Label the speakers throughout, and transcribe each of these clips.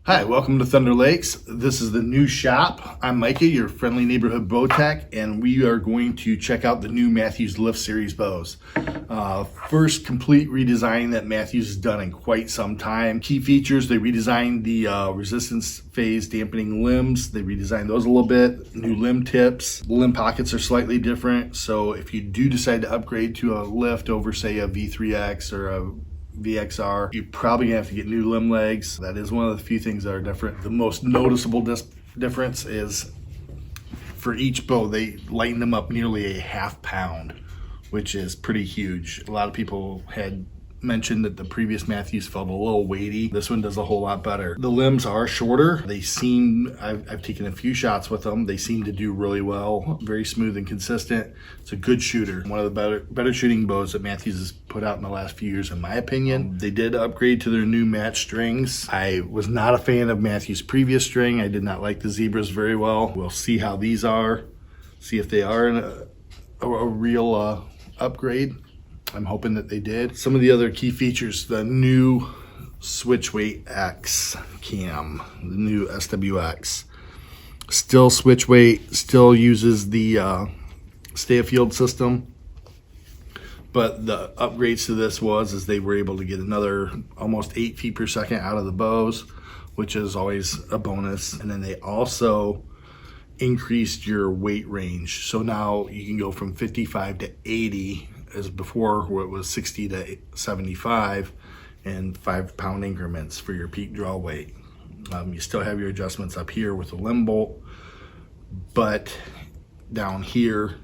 Speaker 1: Hi, welcome to Thunder Lakes. This is the new shop. I'm Micah, your friendly neighborhood bow tech, and we are going to check out the new Mathews Lift Series bows. First complete redesign that Mathews has done in quite some time. Key features, they redesigned the resistance phase dampening limbs. They redesigned those a little bit. New limb tips. The limb pockets are slightly different, so if you do decide to upgrade to a lift over, say, a V3X or a VXR, you're probably gonna have to get new limb legs. That is one of the few things that are different. The most noticeable difference is for each bow, they lighten them up nearly a half pound, which is pretty huge. A lot of people had mentioned that the previous Mathews felt a little weighty. This one does a whole lot better. The limbs are shorter. They seem, I've taken a few shots with them. They seem to do really well. Very smooth and consistent. It's a good shooter. One of the better shooting bows that Mathews has put out in the last few years, in my opinion. They did upgrade to their new match strings. I was not a fan of Mathews' previous string. I did not like the zebras very well. We'll see how these are. See if they are a real upgrade. I'm hoping that they did. Some of the other key features, the new switch weight X cam, the new SWX. Still switch weight, still uses the stay afield system. But the upgrades to this is they were able to get another almost 8 feet per second out of the bows, which is always a bonus. And then they also increased your weight range. So now you can go from 55 to 80 as before, where it was 60 to 75 and 5 pound increments for your peak draw weight. You still have your adjustments up here with the limb bolt, but down here,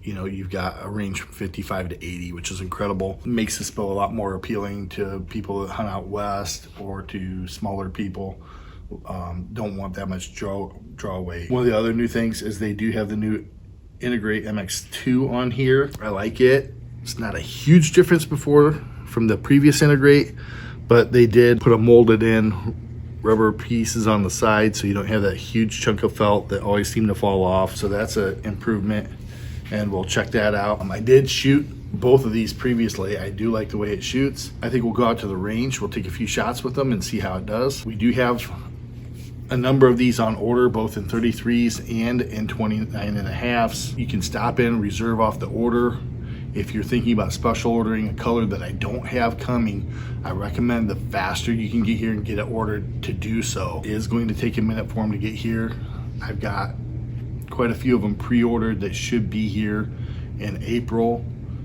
Speaker 1: you know, you've got a range from 55 to 80, which is incredible. It makes this bow a lot more appealing to people that hunt out west or to smaller people. Don't want that much draw weight. One of the other new things is they do have the new Integrate MX2 on here. I like it. It's not a huge difference from the previous Integrate, but they did put a molded in rubber pieces on the side so you don't have that huge chunk of felt that always seem to fall off. So that's an improvement, and we'll check that out. I did shoot both of these previously. I do like the way it shoots. I think we'll go out to the range. We'll take a few shots with them and see how it does. We do have a number of these on order, both in 33s and in 29.5s. You can stop in, reserve off the order. If you're thinking about special ordering a color that I don't have coming, I recommend the faster you can get here and get it ordered to do so. It is going to take a minute for them to get here. I've got quite a few of them pre-ordered that should be here in April.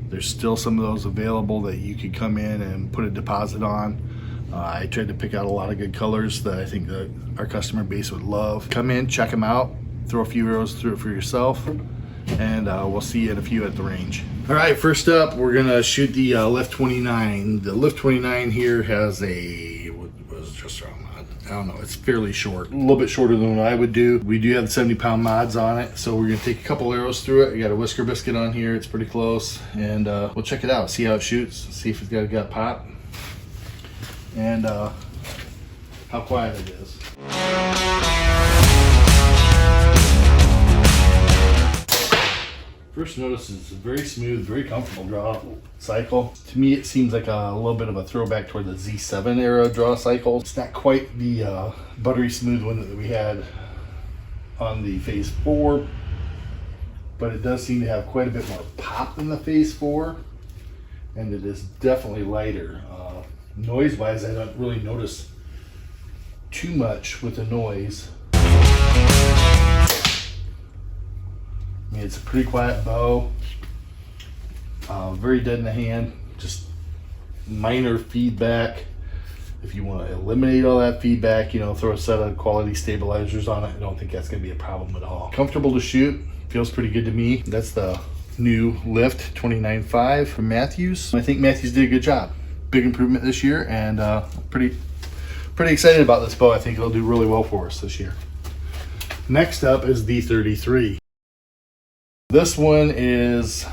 Speaker 1: There's still some of those available that you could come in and put a deposit on. I tried to pick out a lot of good colors that I think that our customer base would love. Come in, check them out, throw a few arrows through it for yourself, and we'll see you in a few at the range. All right, first up, we're gonna shoot the Lift 29. The Lift 29 here has a, what was it just around? I don't know, it's fairly short, a little bit shorter than what I would do. We do have the 70 pound mods on it, so we're gonna take a couple arrows through it. I got a whisker biscuit on here, it's pretty close, and we'll check it out, see how it shoots, see if it's got a gut pop, and how quiet it is. First notice is a very smooth, very comfortable draw cycle. To me, it seems like a little bit of a throwback toward the Z7 era draw cycle. It's not quite the buttery smooth one that we had on the Phase 4, but it does seem to have quite a bit more pop than the Phase 4, and it is definitely lighter. Noise-wise, I don't really notice too much with the noise. I mean, it's a pretty quiet bow, very dead in the hand, just minor feedback. If you want to eliminate all that feedback, you know, throw a set of quality stabilizers on it. I don't think that's going to be a problem at all. Comfortable to shoot, feels pretty good to me. That's the new Lift 29.5 from Mathews. I think Mathews did a good job. Big improvement this year, and pretty excited about this bow. I think it'll do really well for us this year. Next up is the 33. This one is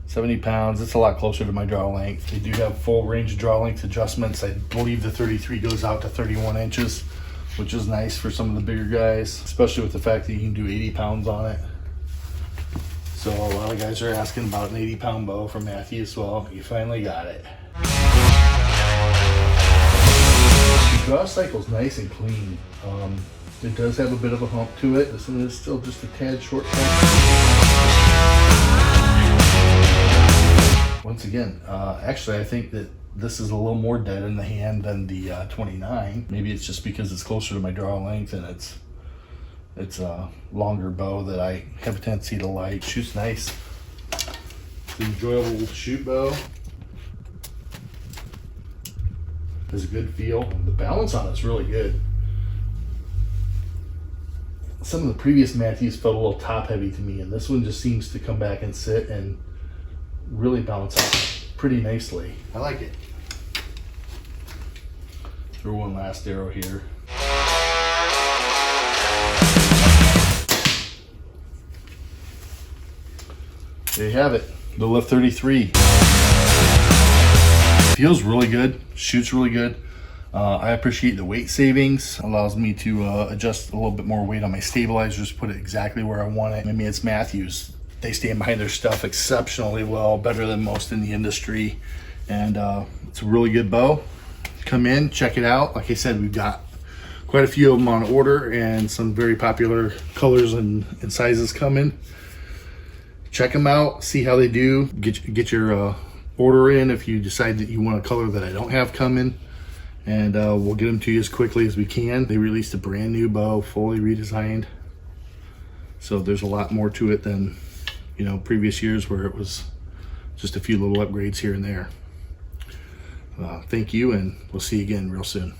Speaker 1: 70 pounds. It's a lot closer to my draw length. They do have full range of draw length adjustments. I believe the 33 goes out to 31 inches, which is nice for some of the bigger guys, especially with the fact that you can do 80 pounds on it. So a lot of guys are asking about an 80 pound bow from Mathews. Well, you finally got it. draw cycle's nice and clean. It does have a bit of a hump to it. This one is still just a tad short. Once again, actually I think that this is a little more dead in the hand than the 29. Maybe it's just because it's closer to my draw length and it's a longer bow that I have a tendency to like. Shoots nice. It's an enjoyable shoot bow. Has a good feel. The balance on it's really good. Some of the previous Mathews felt a little top heavy to me, and this one just seems to come back and sit and really balance out pretty nicely. I like it. Throw one last arrow here. There you have it, the Lift 33. Feels really good, shoots really good. I appreciate the weight savings. Allows me to adjust a little bit more weight on my stabilizers, put it exactly where I want it. I mean, it's Mathews. They stand behind their stuff exceptionally well, better than most in the industry. And it's a really good bow. Come in, check it out. Like I said, we've got quite a few of them on order and some very popular colors and sizes coming. Check them out, see how they do. Get your order in if you decide that you want a color that I don't have coming. And we'll get them to you as quickly as we can. They released a brand new bow, fully redesigned. So there's a lot more to it than, you know, previous years where it was just a few little upgrades here and there. Thank you, and we'll see you again real soon.